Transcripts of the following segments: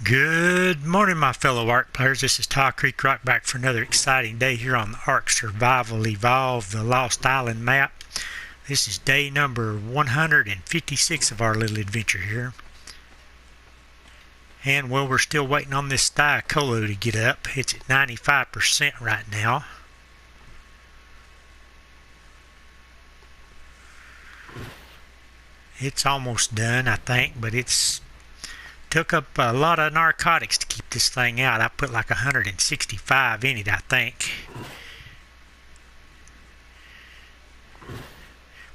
Good morning, my fellow ARK players. This is Ty Creek Rock back for another exciting day here on the ARK Survival Evolve the Lost Island map. This is day number 156 of our little adventure here. And well, we're still waiting on this Thylacoleo to get up. It's at 95% right now. It's almost done, I think, but it's took up a lot of narcotics to keep this thing out. I put like 165 in it, I think.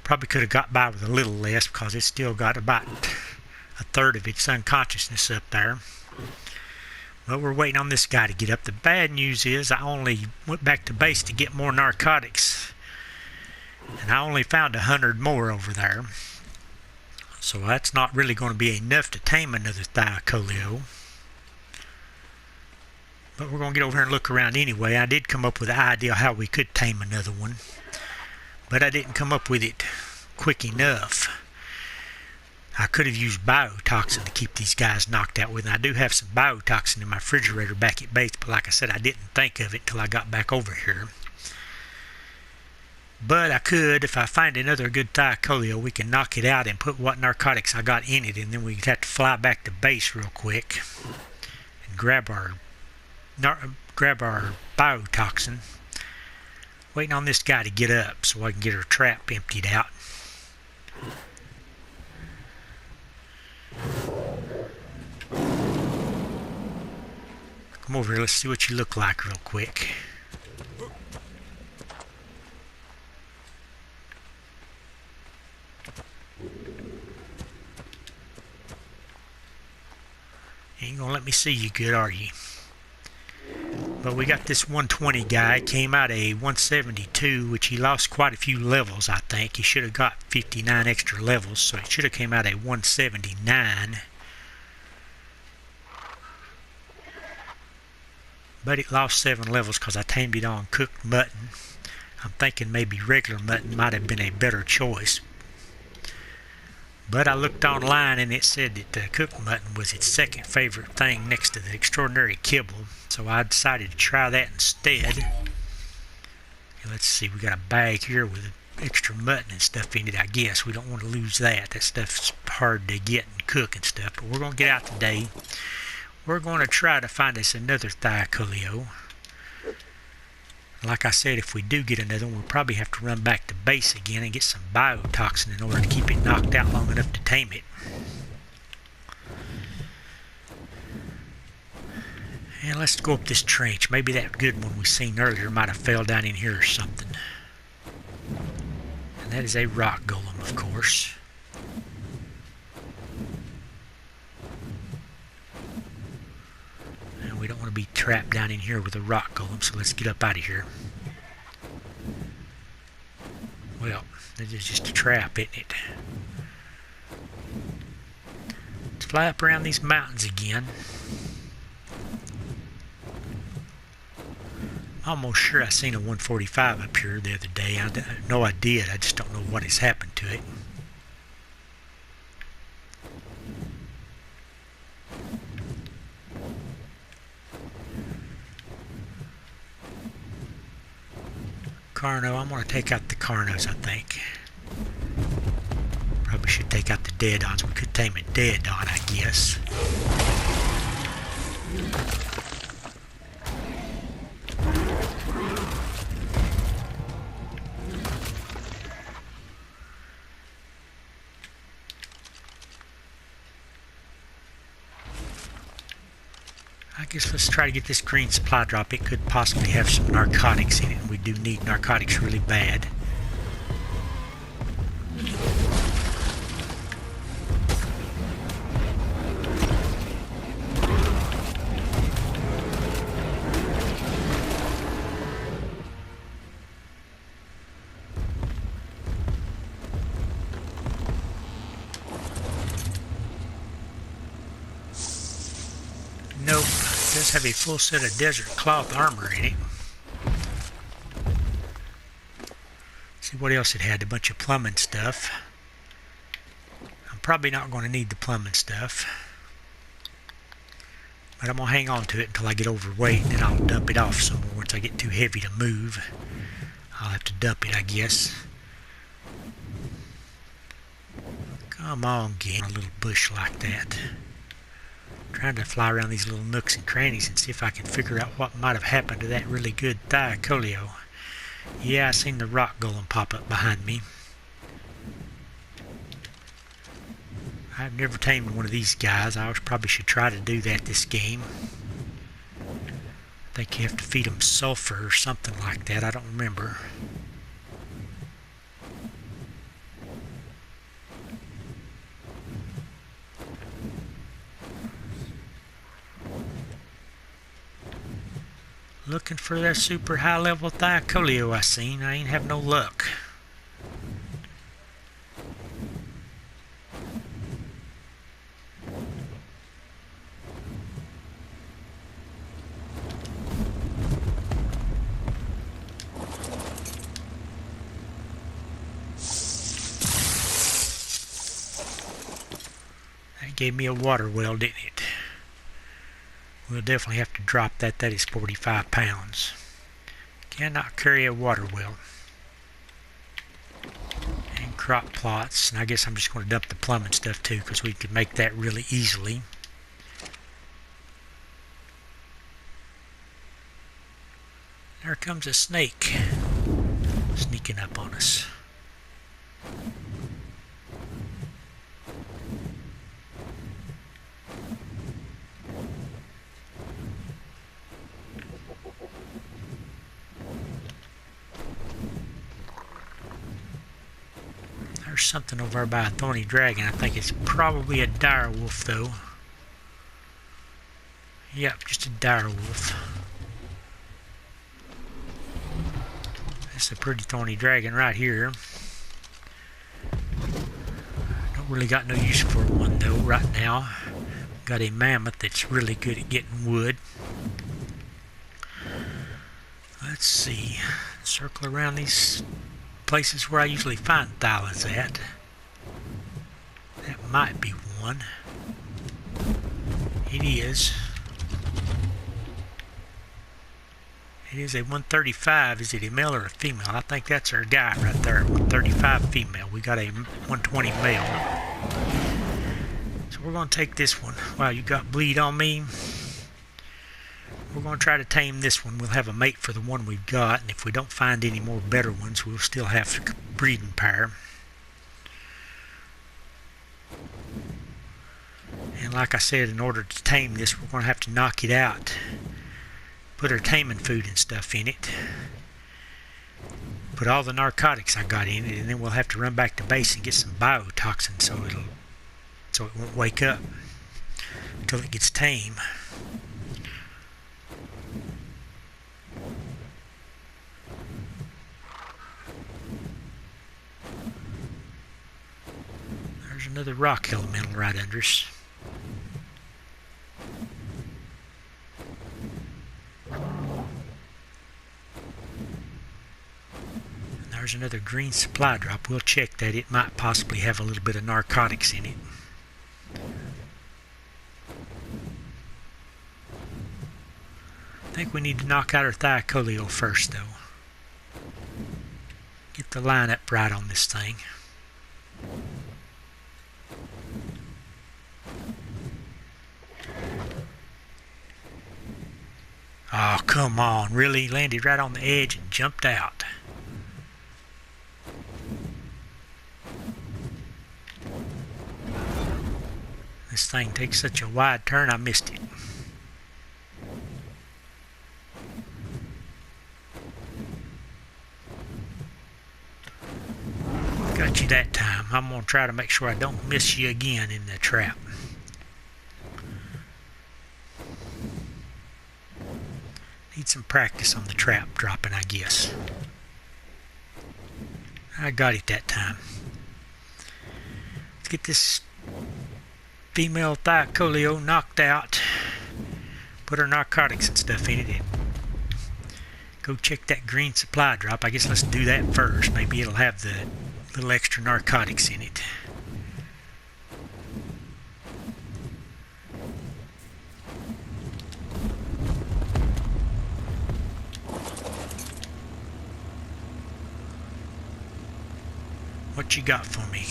Probably could have got by with a little less because it's still got about a third of its unconsciousness up there. But we're waiting on this guy to get up. The bad news is I only went back to base to get more narcotics, and I only found 100 more over there. So that's not really going to be enough to tame another Thylacoleo. But we're going to get over here and look around anyway. I did come up with an idea how we could tame another one, but I didn't come up with it quick enough. I could have used biotoxin to keep these guys knocked out with. And I do have some biotoxin in my refrigerator back at base, but like I said, I didn't think of it till I got back over here. But I could, if I find another good Thylacoleo, we can knock it out and put what narcotics I got in it, and then we'd have to fly back to base real quick and grab our biotoxin. Waiting on this guy to get up so I can get our trap emptied out. Come over here, let's see what you look like real quick. Ain't gonna let me see you good, are you? But we got this 120 guy. Came out a 172, which he lost quite a few levels, I think. He should have got 59 extra levels, so it should have came out a 179. But it lost 7 levels because I tamed it on cooked mutton. I'm thinking maybe regular mutton might have been a better choice. But I looked online and it said that the cooked mutton was its second favorite thing next to the extraordinary kibble. So I decided to try that instead. Let's see, we got a bag here with extra mutton and stuff in it, I guess. We don't want to lose that. That stuff's hard to get and cook and stuff. But we're going to get out today. We're going to try to find us another Thylacoleo. Like I said, if we do get another one, we'll probably have to run back to base again and get some biotoxin in order to keep it knocked out long enough to tame it. And let's go up this trench. Maybe that good one we seen earlier might have fell down in here or something. And that is a rock golem, of course. We don't want to be trapped down in here with a rock golem, so let's get up out of here. Well, this is just a trap, isn't it? Let's fly up around these mountains again. I'm almost sure I seen a 145 up here the other day. I know I did. I just don't know what has happened to it. Carno, I'm going to take out the Carnos, I think. Probably should take out the dead-ons. We could tame a dead-on, I guess. I guess let's try to get this green supply drop. It could possibly have some narcotics in it, and we do need narcotics really bad. Nope. It does have a full set of desert cloth armor in it. See what else it had. A bunch of plumbing stuff. I'm probably not going to need the plumbing stuff. But I'm going to hang on to it until I get overweight, and then I'll dump it off some more. Once I get too heavy to move, I'll have to dump it, I guess. Come on, get a little bush like that. I'm trying to fly around these little nooks and crannies and see if I can figure out what might have happened to that really good Thylacoleo. Yeah, I seen the rock golem pop up behind me. I've never tamed one of these guys. I probably should try to do that this game. I think you have to feed them sulfur or something like that. I don't remember. Looking for that super high level Thylacoleo I seen. I ain't have no luck. That gave me a water well, didn't it? We'll definitely have to drop that. That is 45 pounds. Cannot carry a water well. And crop plots. And I guess I'm just going to dump the plumbing stuff too, because we could make that really easily. There comes a snake sneaking up on us. There's something over there by a thorny dragon. I think it's probably a dire wolf though. Yep, just a dire wolf. That's a pretty thorny dragon right here. Don't really got no use for one though right now. Got a mammoth that's really good at getting wood. Let's see. Circle around these places where I usually find thylas at. That might be one. It is. It is a 135. Is it a male or a female? I think that's our guy right there. 135 female. We got a 120 male. So we're going to take this one. Wow, you got bleed on me. We're going to try to tame this one. We'll have a mate for the one we've got, and if we don't find any more better ones, we'll still have breeding power. And like I said, in order to tame this, we're going to have to knock it out. Put our taming food and stuff in it. Put all the narcotics I got in it, and then we'll have to run back to base and get some biotoxin so it won't wake up until it gets tame. There's another rock elemental right under us. And there's another green supply drop. We'll check that. It might possibly have a little bit of narcotics in it. I think we need to knock out our Thylacoleo first though. Get the line up right on this thing. Oh, come on. Really? Landed right on the edge and jumped out. This thing takes such a wide turn, I missed it. Got you that time. I'm going to try to make sure I don't miss you again in the trap. Need some practice on the trap dropping, I guess. I got it that time. Let's get this female Thylacoleo knocked out. Put her narcotics and stuff in it and go check that green supply drop. I guess let's do that first. Maybe it'll have the little extra narcotics in it. What you got for me?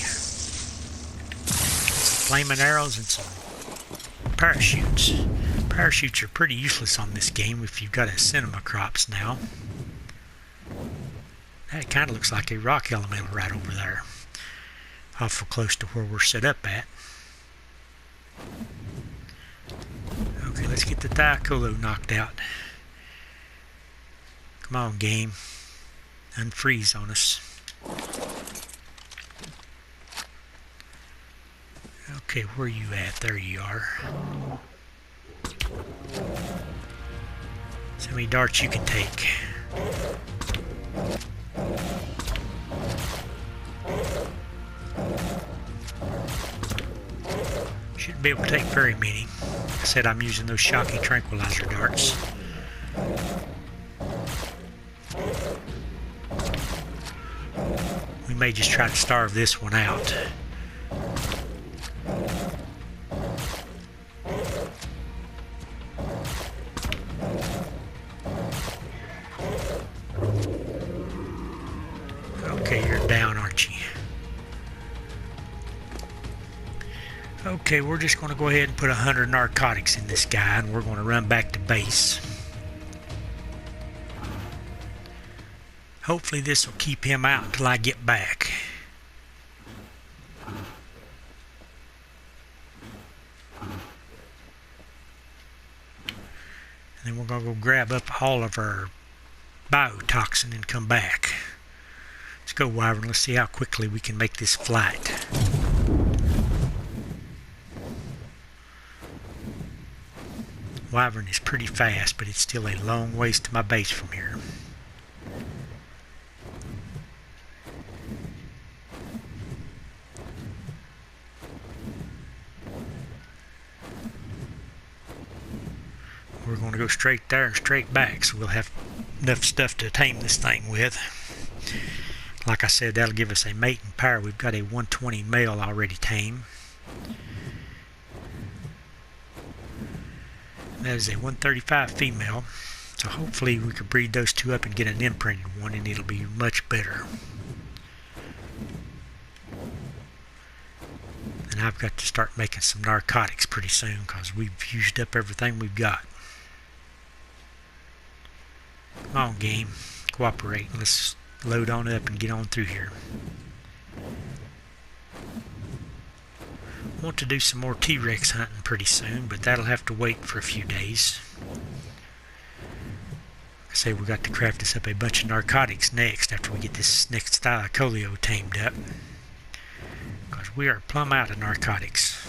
Some flaming arrows and some parachutes. Parachutes are pretty useless on this game if you've got a cinema crops now. That kind of looks like a rock elemental right over there. Awful close to where we're set up at. Okay, let's get the Thylacoleo knocked out. Come on, game. Unfreeze on us. Okay, where are you at? There you are. So many darts you can take. Shouldn't be able to take very many. Like I said, I'm using those shocky tranquilizer darts. We may just try to starve this one out. Okay, you're down, aren't you? Okay, we're just going to go ahead and put 100 narcotics in this guy, and we're going to run back to base. Hopefully this will keep him out until I get back. And then we're going to go grab up all of our biotoxin and come back. Let's go, Wyvern. Let's see how quickly we can make this flight. Wyvern is pretty fast, but it's still a long ways to my base from here. We're going to go straight there and straight back, so we'll have enough stuff to tame this thing with. Like I said, that'll give us a mate and pair. We've got a 120 male already tame. That is a 135 female. So hopefully we can breed those two up and get an imprinted one, and it'll be much better. And I've got to start making some narcotics pretty soon because we've used up everything we've got. Come on, game. Cooperate. Let's load on up and get on through here. I want to do some more T-Rex hunting pretty soon, but that'll have to wait for a few days. I say we got to craft us up a bunch of narcotics next after we get this next Thylacoleo tamed up. Because we are plumb out of narcotics.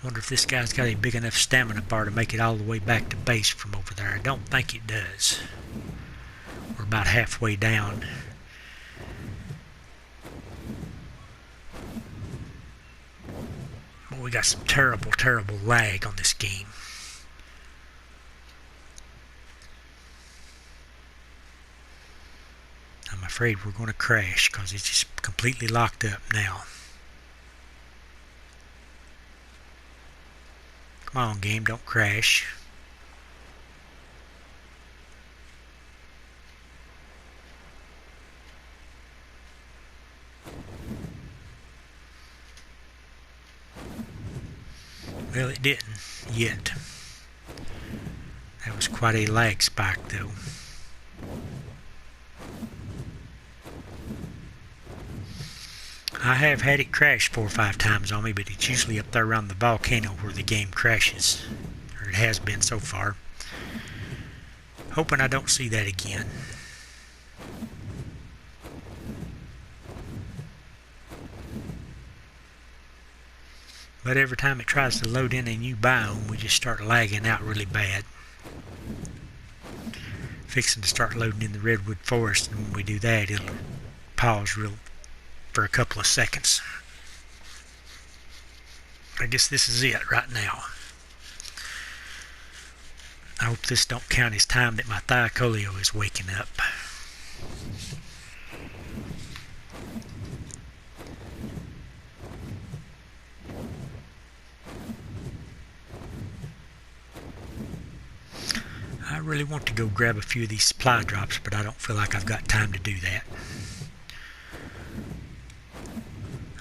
Wonder if this guy's got a big enough stamina bar to make it all the way back to base from over there. I don't think it does. We're about halfway down. Well, we got some terrible, terrible lag on this game. I'm afraid we're going to crash because it's just completely locked up now. Come on, game, don't crash. Well, it didn't yet. That was quite a lag spike, though. I have had it crash 4 or 5 times on me, but it's usually up there around the volcano where the game crashes. Or it has been so far. Hoping I don't see that again. But every time it tries to load in a new biome, we just start lagging out really bad. Fixing to start loading in the redwood forest, and when we do that, it'll pause for a couple of seconds. I guess this is it right now. I hope this don't count as time that my Thylacoleo is waking up. really want to go grab a few of these supply drops, but I don't feel like I've got time to do that.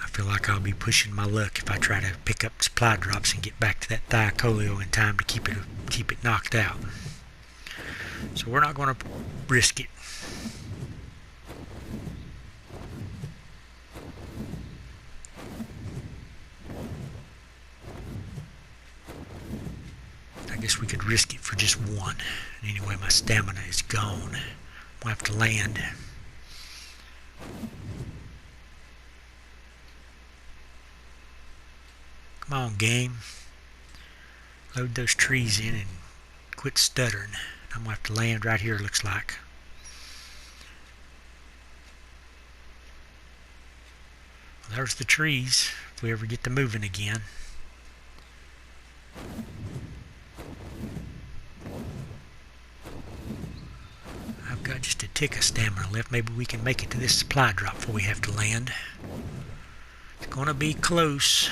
I feel like I'll be pushing my luck if I try to pick up supply drops and get back to that Thylacoleo in time to keep it knocked out. So we're not going to risk it. I guess we could risk it for just one. And anyway, my stamina is gone. We'll have to land. Come on, game. Load those trees in and quit stuttering. I'm going to have to land right here, looks like. Well, there's the trees, if we ever get to moving again. I've got just a tick of stamina left. Maybe we can make it to this supply drop before we have to land. It's going to be close.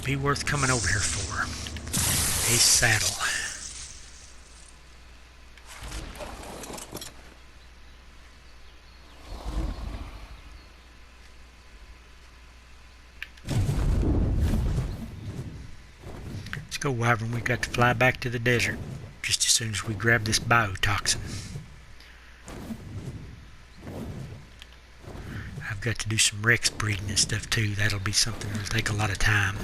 Be worth coming over here for. A saddle. Let's go, Wyvern. We've got to fly back to the desert just as soon as we grab this biotoxin. I've got to do some Rex breeding and stuff too. That'll be something that'll take a lot of time.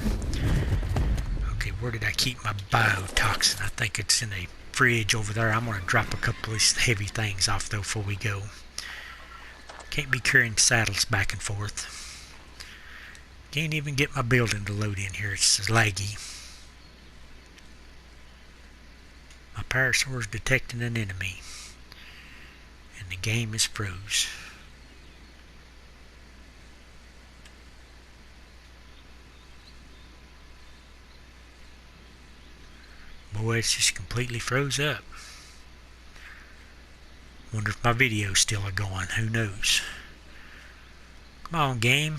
Okay, where did I keep my biotoxin? I think it's in a fridge over there. I'm going to drop a couple of these heavy things off though before we go. Can't be carrying saddles back and forth. Can't even get my building to load in here. It's laggy. My parasaur's detecting an enemy. And the game is froze. Boy, it's just completely froze up. Wonder if my video's still going. Who knows? Come on, game.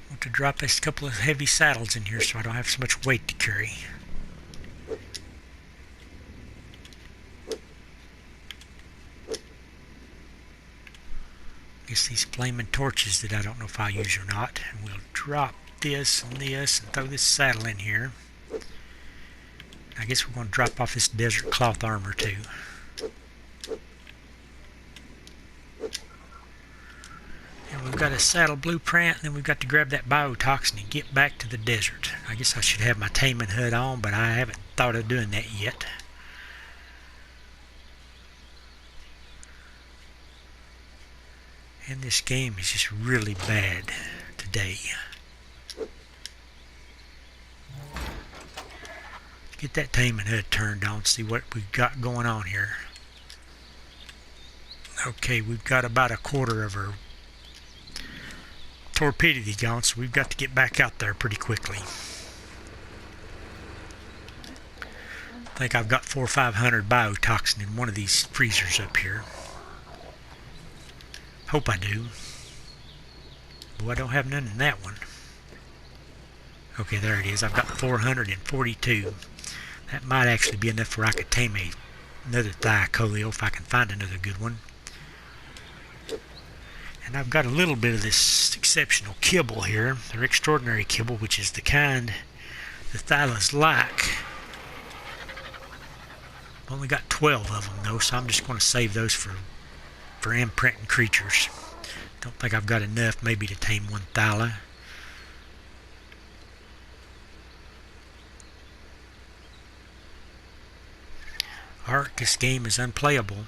Want to drop a couple of heavy saddles in here so I don't have so much weight to carry. These flaming torches that I don't know if I'll use or not. And we'll drop this and throw this saddle in here. I guess we're going to drop off this desert cloth armor too. And we've got a saddle blueprint, and then we've got to grab that biotoxin and get back to the desert. I guess I should have my taming hood on, but I haven't thought of doing that yet. And this game is just really bad today. Get that taming hood turned on, see what we've got going on here. Okay, we've got about a quarter of our torpidity gone, so we've got to get back out there pretty quickly. I think I've got 400 or 500 biotoxin in one of these freezers up here. Hope I do. Boy, I don't have none in that one. Okay, there it is. I've got 442. That might actually be enough where I could tame another Thylacoleo if I can find another good one. And I've got a little bit of this exceptional kibble here, or extraordinary kibble, which is the kind the Thylas like. I've only got 12 of them though, so I'm just going to save those for imprinting creatures. Don't think I've got enough maybe to tame one Thyla. ARK, this game is unplayable.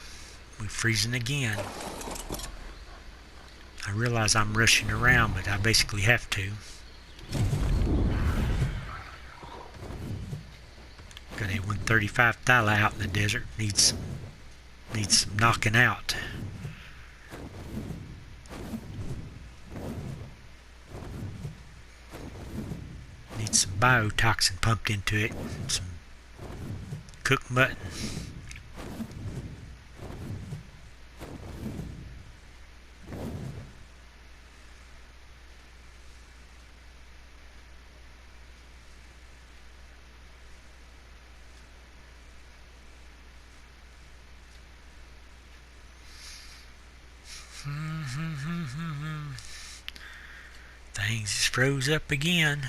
We're freezing again. I realize I'm rushing around, but I basically have to. Got a 135 Thyla out in the desert. Needs some knocking out. some biotoxin pumped into it, some cooked mutton. Things just froze up again.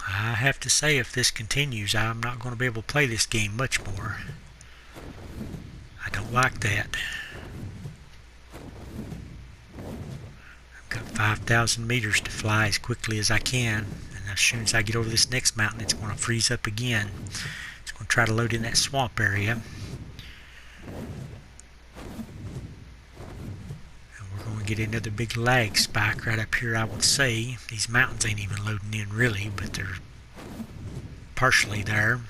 I have to say, if this continues, I'm not going to be able to play this game much more. I don't like that. I've got 5,000 meters to fly as quickly as I can, and as soon as I get over this next mountain, it's going to freeze up again. It's going to try to load in that swamp area. And we're going to get another big lag spike right up here, I would say. These mountains ain't even loading in really, but they're partially there.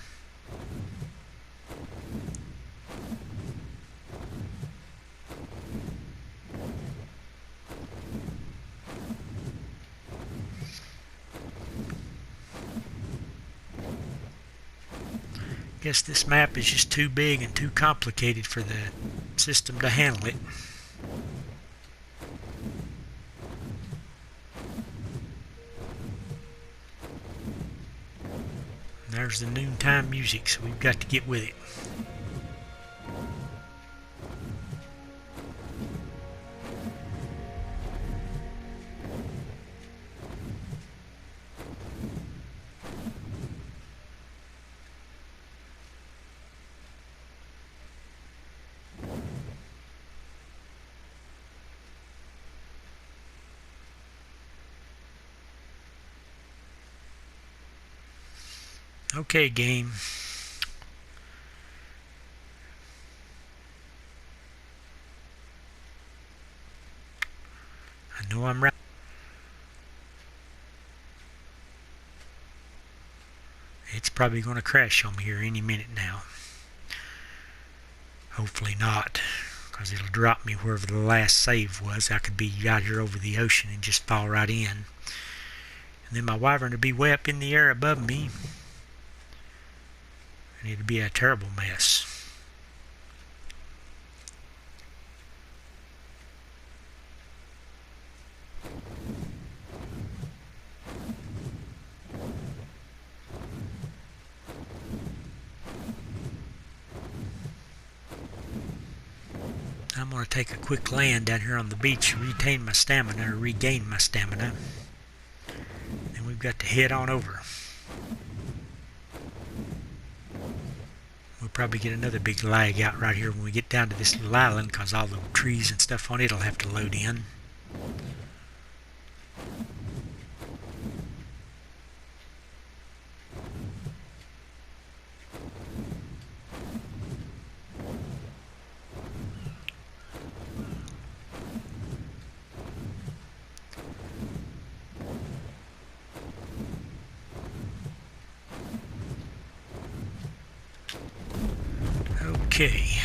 Guess this map is just too big and too complicated for the system to handle it. And there's the noontime music, so we've got to get with it. Okay, game. I know I'm right. It's probably going to crash on me here any minute now. Hopefully not, because it'll drop me wherever the last save was. I could be out here over the ocean and just fall right in. And then my wyvern would be way up in the air above me. And it'd be a terrible mess. I'm going to take a quick land down here on the beach, regain my stamina, and we've got to head on over. We'll probably get another big lag out right here when we get down to this little island, because all the trees and stuff on it will have to load in. Okay,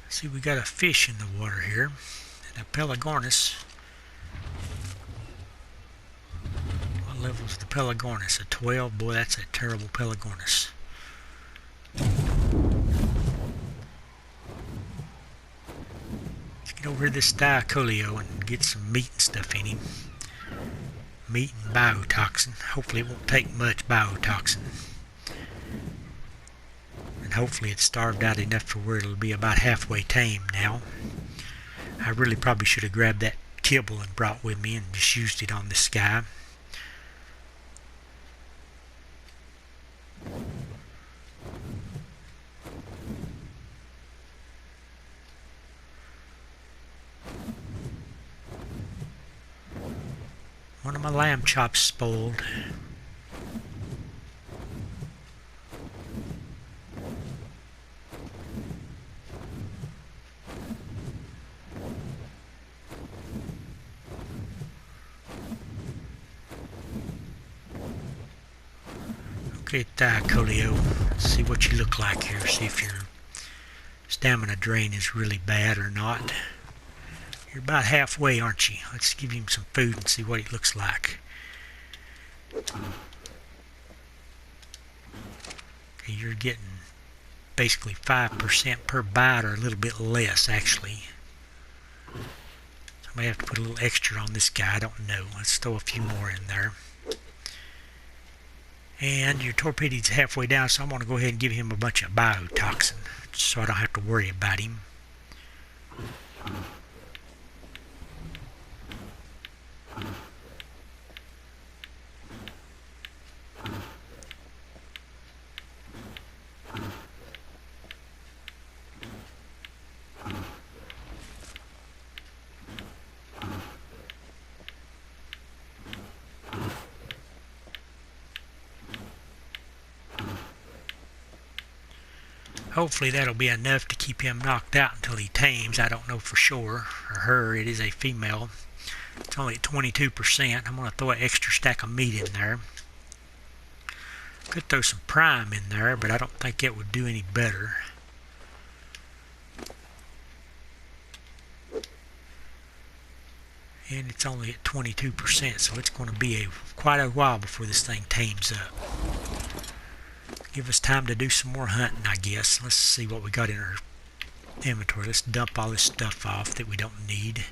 see, we got a fish in the water here, and a pelagornis. What level is the pelagornis? A 12? Boy, that's a terrible pelagornis. Let's get over here to this Thylacoleo and get some meat and stuff in him. Meat and biotoxin. Hopefully it won't take much biotoxin. Hopefully it's starved out enough for where it'll be about halfway tame now. I really probably should have grabbed that kibble and brought with me and just used it on this guy. One of my lamb chops spoiled. Okay, Thylacoleo, see what you look like here. See if you're stamina drain is really bad or not. You're about halfway, aren't you? Let's give him some food and see what he looks like. Okay, you're getting basically 5% per bite, or a little bit less actually. I may have to put a little extra on this guy, I don't know. Let's throw a few more in there. And your torpedo's halfway down, so I'm going to go ahead and give him a bunch of biotoxin so I don't have to worry about him. Hopefully that'll be enough to keep him knocked out until he tames. I don't know for sure. Or her, it is a female. It's only at 22%. I'm going to throw an extra stack of meat in there. Could throw some prime in there, but I don't think it would do any better. And it's only at 22%, so it's going to be quite a while before this thing tames up. Give us time to do some more hunting, I guess. Let's see what we got in our inventory. Let's dump all this stuff off that we don't need.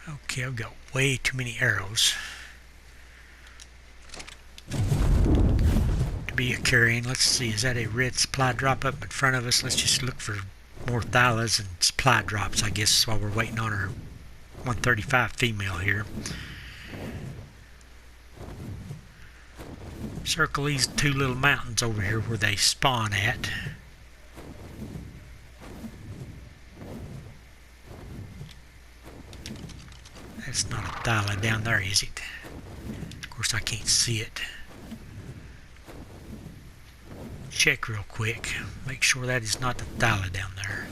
Okay, I've got way too many arrows to be carrying. Let's see, is that a red supply drop up in front of us? Let's just look for more thylas and supply drops, I guess, while we're waiting on our 135 female here. Circle these two little mountains over here where they spawn at. That's not a thyla down there, is it? Of course I can't see it. Check real quick. Make sure that is not the thyla down there.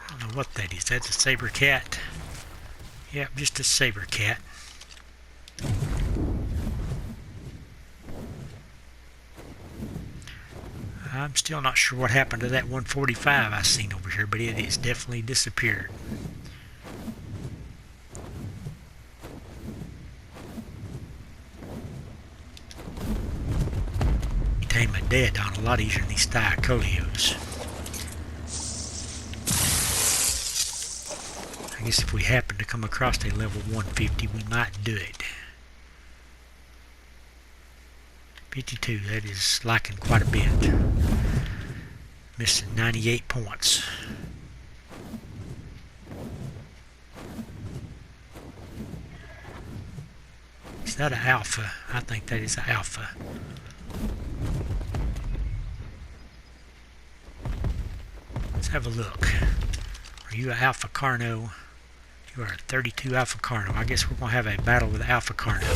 I don't know what that is. That's a saber cat. Yep, just a saber cat. I'm still not sure what happened to that 145 I seen over here, but it has definitely disappeared. Tame a dead on a lot easier than these Thylacoleos. I guess if we happen to come across a level 150, we might do it. 52, that is lacking quite a bit. Missing 98 points. Is that an alpha? I think that is an alpha. Let's have a look. Are you an Alpha Carno? You are a 32 Alpha Carno. I guess we're going to have a battle with Alpha Carno.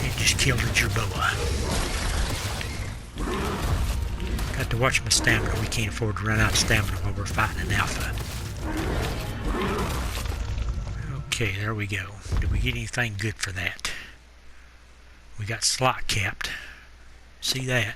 It just killed a jerboa. Got to watch my stamina. We can't afford to run out of stamina while we're fighting an Alpha. Okay, there we go. Did we get anything good for that? We got slot capped. See that?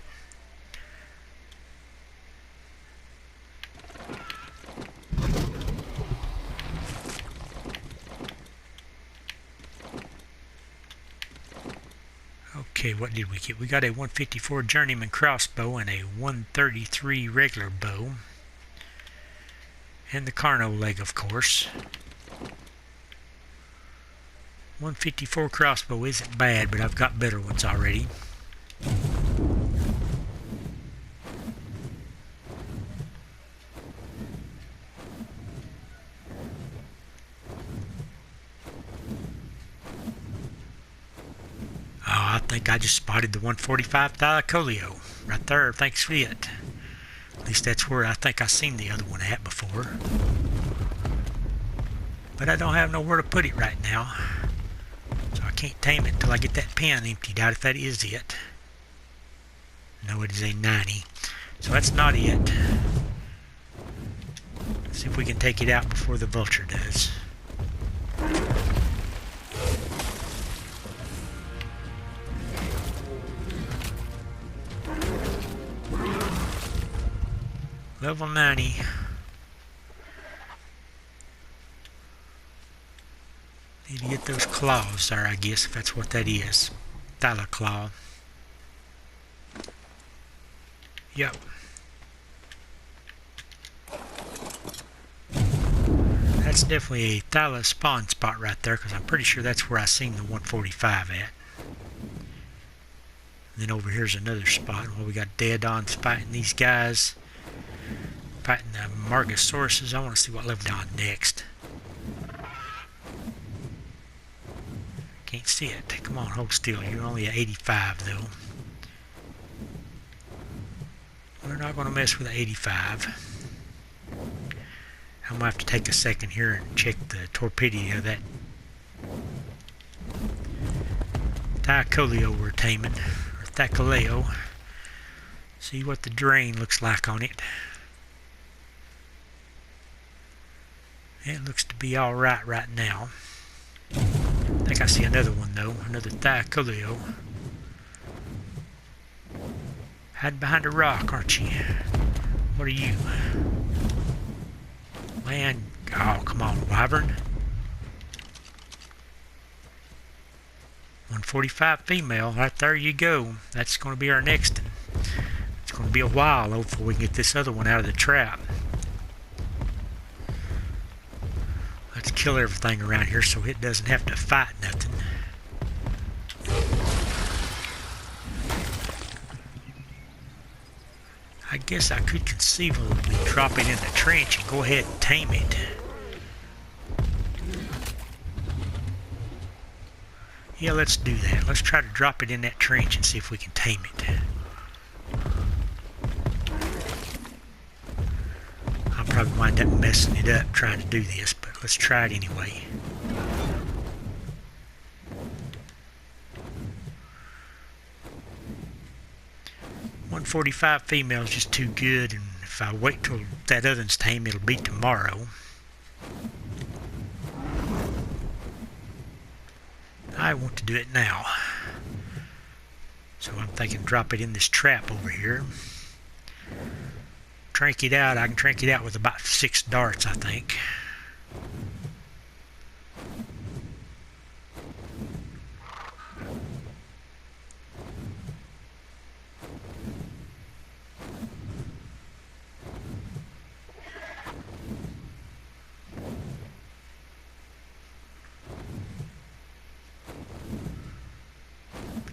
Okay, what did we get? We got a 154 Journeyman crossbow and a 133 regular bow. And the Carno leg, of course. 154 crossbow isn't bad, but I've got better ones already. I think I just spotted the 145 Thylacoleo right there. Thanks for it. At least that's where I think I seen the other one at before. But I don't have nowhere to put it right now. So I can't tame it until I get that pen emptied out, if that is it. No, it is a 90. So that's not it. Let's see if we can take it out before the vulture does. Level 90. Need to get those claws there, I guess, if that's what that is. Thylacoleo. Yep. That's definitely a Thyla spawn spot right there, because I'm pretty sure that's where I seen the 145 at. And then over here's another spot where we got dead-ons fighting these guys. Fighting the Margosauruses. I want to see what level down next. Can't see it. Come on, hold still. You're only at 85 though. We're not going to mess with the 85. I'm going to have to take a second here and check the torpedo of that Thylacoleo we're taming. Or Thylacoleo. See what the drain looks like on it. It looks to be alright right now. I think I see another one though. Another Thylacoleo. Hide behind a rock, aren't you? What are you? Man, oh, come on, wyvern. 145 female, right there you go. That's going to be our next one. It's going to be a while though before we can get this other one out of the trap. Let's kill everything around here so it doesn't have to fight nothing. I guess I could conceivably drop it in the trench and go ahead and tame it. Yeah, let's do that. Let's try to drop it in that trench and see if we can tame it. I'll probably wind up messing it up trying to do this, but let's try it anyway. .145 female is just too good, and if I wait till that other one's tame, it'll be tomorrow. I want to do it now. So I'm thinking drop it in this trap over here. Trank it out. I can trank it out with about 6 darts, I think.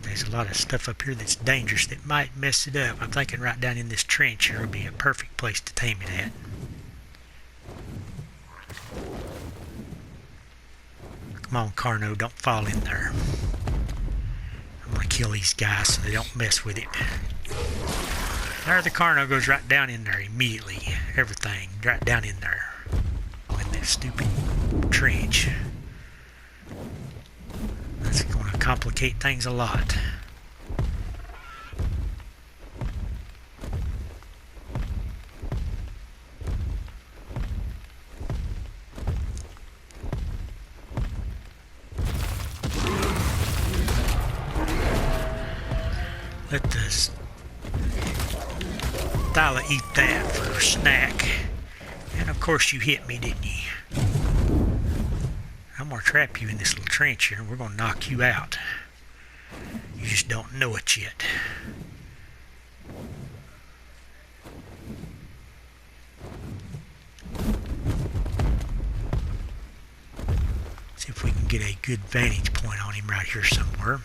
There's a lot of stuff up here that's dangerous that might mess it up. I'm thinking right down in this trench here would be a perfect place to tame it at. Come on, Carno, don't fall in there. I'm going to kill these guys so they don't mess with it. There, the Carno goes right down in there immediately. Everything right down in there. In that stupid trench. That's going to complicate things a lot. Let the Thyla eat that for a snack. And of course you hit me, didn't you? I'm going to trap you in this little trench here and we're going to knock you out. You just don't know it yet. See if we can get a good vantage point on him right here somewhere.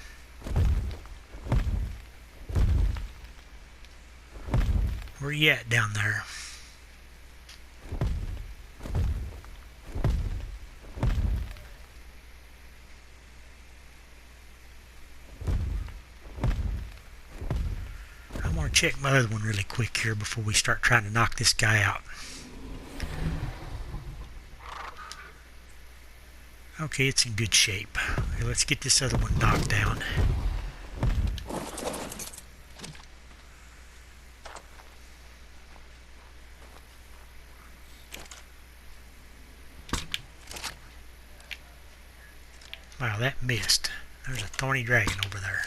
Where you at down there? I'm going to check my other one really quick here before we start trying to knock this guy out. Okay, it's in good shape. Okay, let's get this other one knocked down. Wow, that missed. There's a thorny dragon over there.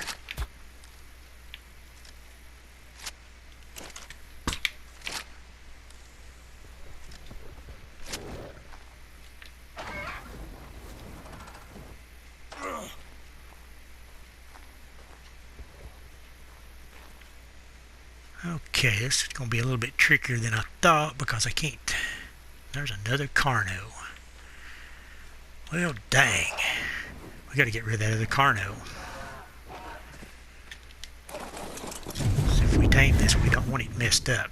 Okay, this is going to be a little bit trickier than I thought because I can't. There's another Carno. Well, dang. We got to get rid of that other Carno. So if we tame this, we don't want it messed up.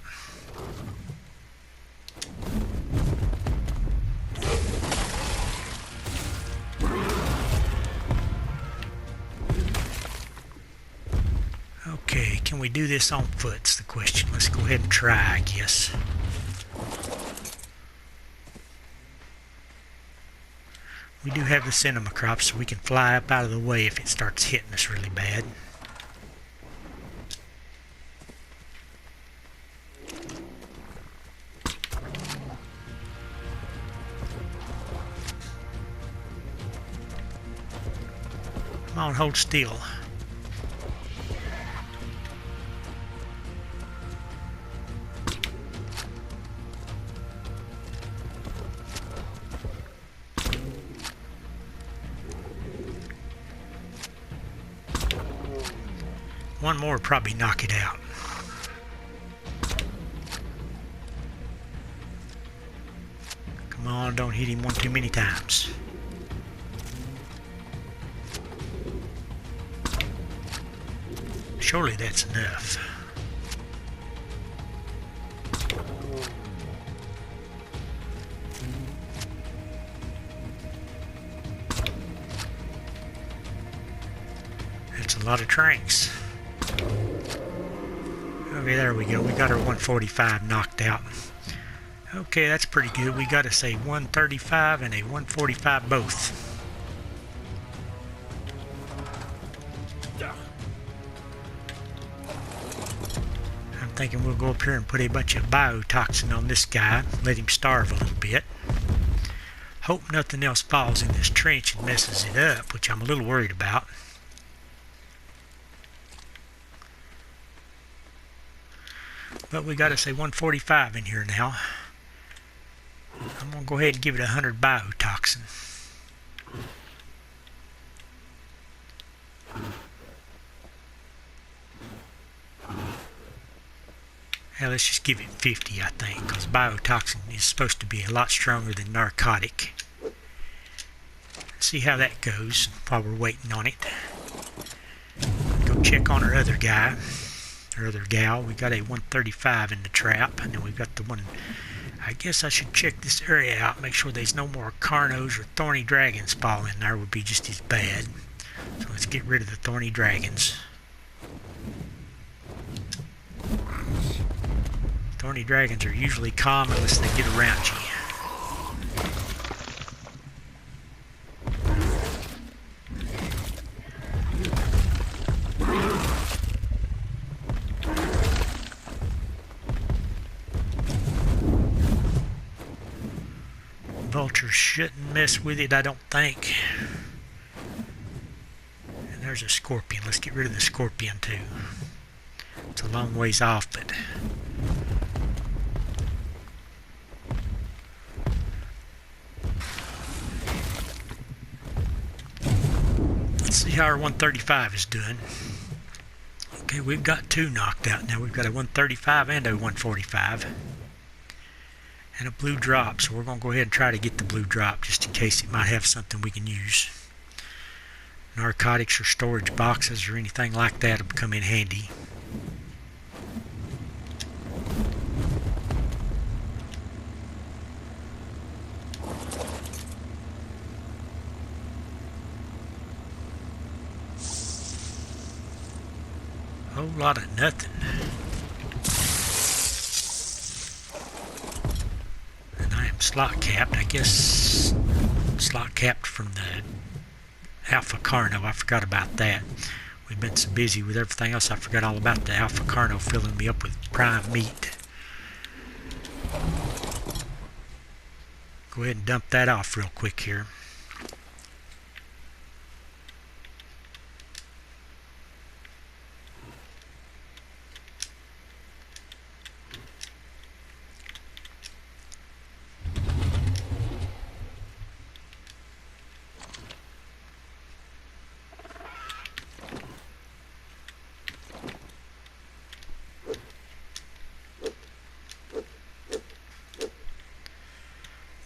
Okay, can we do this on foot is the question. Let's go ahead and try, I guess. We do have the cinema crop, so we can fly up out of the way if it starts hitting us really bad. Come on, hold still. One more would probably knock it out. Come on, don't hit him one too many times. Surely that's enough. That's a lot of tranks. Okay, there we go. We got our 145 knocked out. Okay, that's pretty good. We got us a 135 and a 145 both. I'm thinking we'll go up here and put a bunch of biotoxin on this guy. Let him starve a little bit. Hope nothing else falls in this trench and messes it up, which I'm a little worried about. But we got us a 145 in here now. I'm going to go ahead and give it 100 biotoxin. Yeah, let's just give it 50, I think, because biotoxin is supposed to be a lot stronger than narcotic. Let's see how that goes while we're waiting on it. Go check on our other guy. Our other gal. We got a 135 in the trap, and then we've got the one. I guess I should check this area out, make sure there's no more Carnos or thorny dragons falling in there. Would be just as bad. So let's get rid of the thorny dragons. Thorny dragons are usually calm unless they get around you. Vultures shouldn't mess with it, I don't think. And there's a scorpion. Let's get rid of the scorpion too. It's a long ways off, but let's see how our 135 is doing. Okay, we've got two knocked out now. We've got a 135 and a 145. And a blue drop, so we're going to go ahead and try to get the blue drop just in case it might have something we can use. Narcotics or storage boxes or anything like that will come in handy. A whole lot of nothing. Slot capped. I guess slot capped from the Alpha Carno. I forgot about that. We've been so busy with everything else, I forgot all about the Alpha Carno filling me up with prime meat. Go ahead and dump that off real quick here.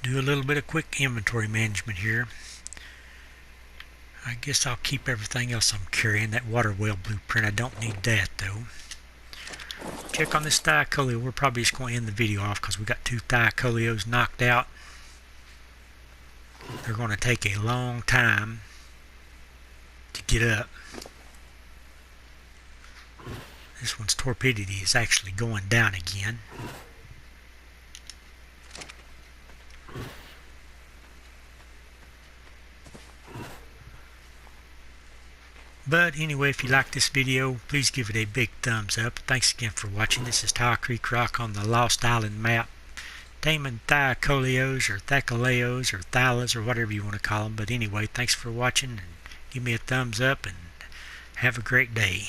Do a little bit of quick inventory management here. I guess I'll keep everything else I'm carrying. That water well blueprint, I don't need that though. Check on this Thylacoleo. We're probably just going to end the video off because we got 2 Thylacoleos knocked out. They're going to take a long time to get up. This one's torpidity is actually going down again. But anyway, if you like this video, please give it a big thumbs up. Thanks again for watching. This is Tile Creek Rock on the Lost Island map. Taming Thylacoleos or Thylacoleos or Thylas or whatever you want to call them. But anyway, thanks for watching and give me a thumbs up and have a great day.